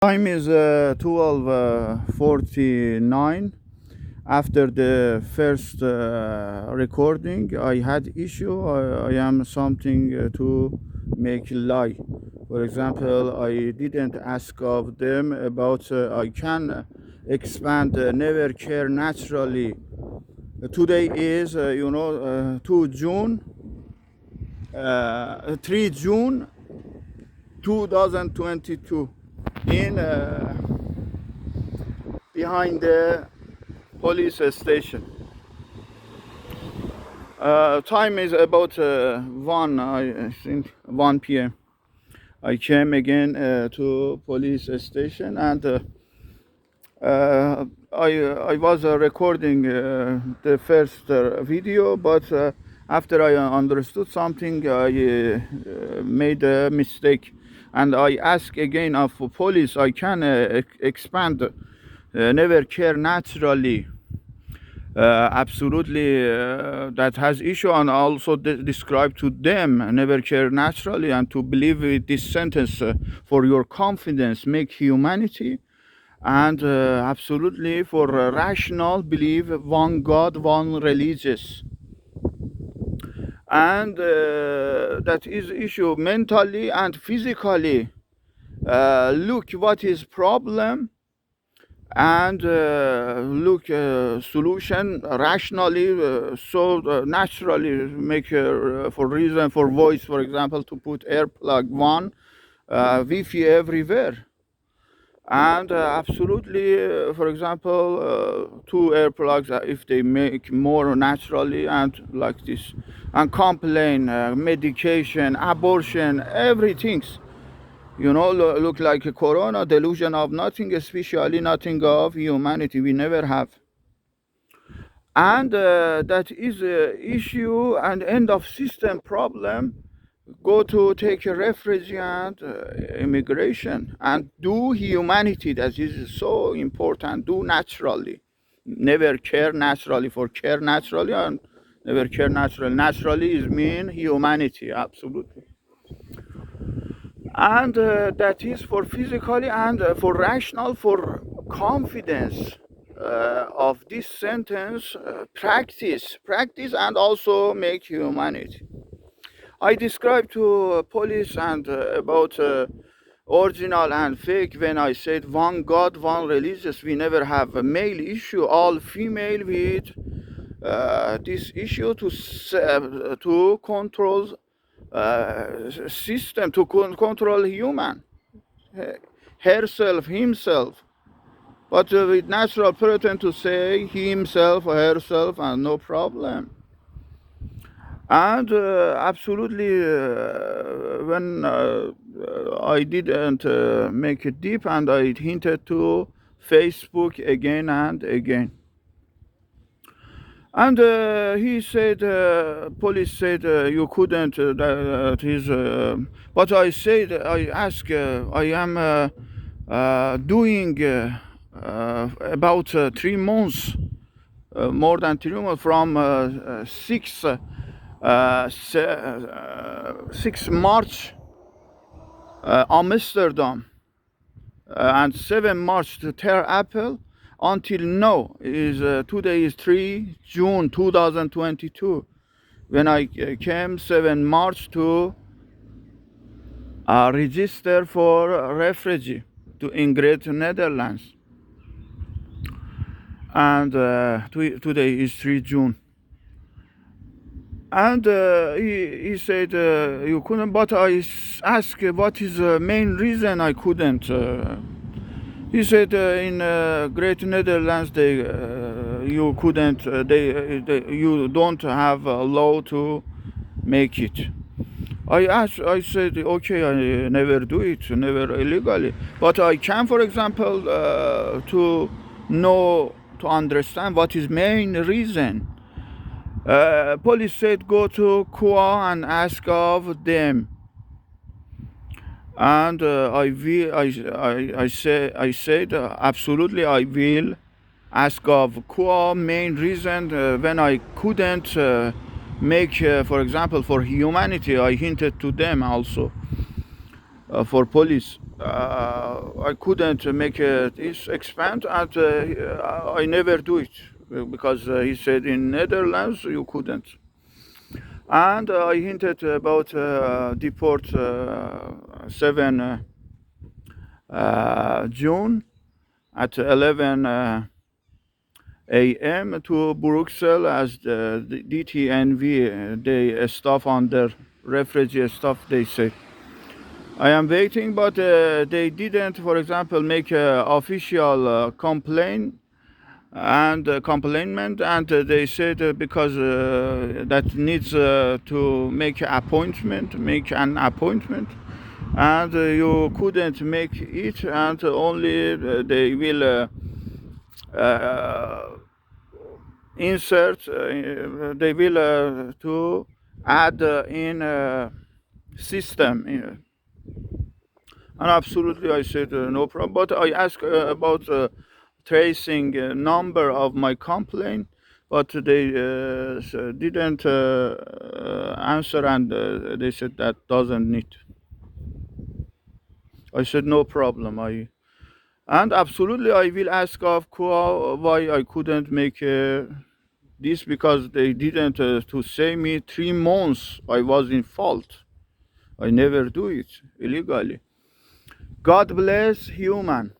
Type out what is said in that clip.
Time is 12:49. After the first recording, I had issue. I am something to make lie. For example, I didn't ask of them about I can expand never care naturally. Today is 2 June, 3 June 2022 in behind the police station. Time is about 1, I think 1 p.m. I came again to police station, and I was recording the first video, but after I understood something, I made a mistake, and I asked again of police. I can expand never care naturally. Absolutely, that has issue, and also describe to them never care naturally, and to believe with this sentence for your confidence make humanity, and absolutely for rational believe one God, one religious, and that is issue mentally and physically. Look what is problem, and look solution rationally, so naturally make for reason for voice, for example, to put air plug one, Wi-Fi everywhere, and absolutely, for example, two air plugs, if they make more naturally and like this, and complain, medication, abortion, everything, look like a corona, delusion of nothing, especially nothing of humanity. We never have. And that is a issue and end of system problem. Go to take a refugee and immigration, and do humanity. That is so important. Do naturally. Never care naturally, for care naturally, and never care naturally. Naturally is mean humanity, absolutely. And that is for physically and for rational, for confidence of this sentence, practice, and also make humanity. I described to police and about original and fake when I said one God, one religious. We never have a male issue, all female with this issue to control system, to control human, herself, himself, but with natural pretend to say himself or herself, and no problem. And absolutely, when I didn't make it deep, and I hinted to Facebook again and again. And he said, police said, you couldn't, that is, but I said, I asked, I am doing about 3 months, more than 3 months, from 6 March Amsterdam, and 7 March to Ter Apple, until now is today is 3 June 2022, when I came 7 March to register for refugee in Great Netherlands, and today is 3 June. And he said, you couldn't, but I asked what is the main reason I couldn't. He said in Great Netherlands you couldn't, you don't have a law to make it. I said, okay, I never do it, never illegally, but I can, for example, to know, to understand what is main reason. Police said go to KUA and ask of them. And I said absolutely I will ask of KUA. Main reason when I couldn't make, for example, for humanity, I hinted to them also for police. I couldn't make this expand, and I never do it because he said in Netherlands you couldn't. And I hinted about deport 7 June at 11 a.m. to Brussels as the DTNV, they stuff on their refugee stuff, they say. I am waiting, but they didn't, for example, make a official complaint and complainment, and they said because that needs to make an appointment, and you couldn't make it, and only they will uh, insert, they will to add in system. And absolutely, I said no problem. But I asked about tracing number of my complaint, but they didn't answer, and they said that doesn't need. I said no problem. And absolutely, I will ask of Kua why I couldn't make this, because they didn't to say me 3 months I was in fault. I never do it illegally. God bless human.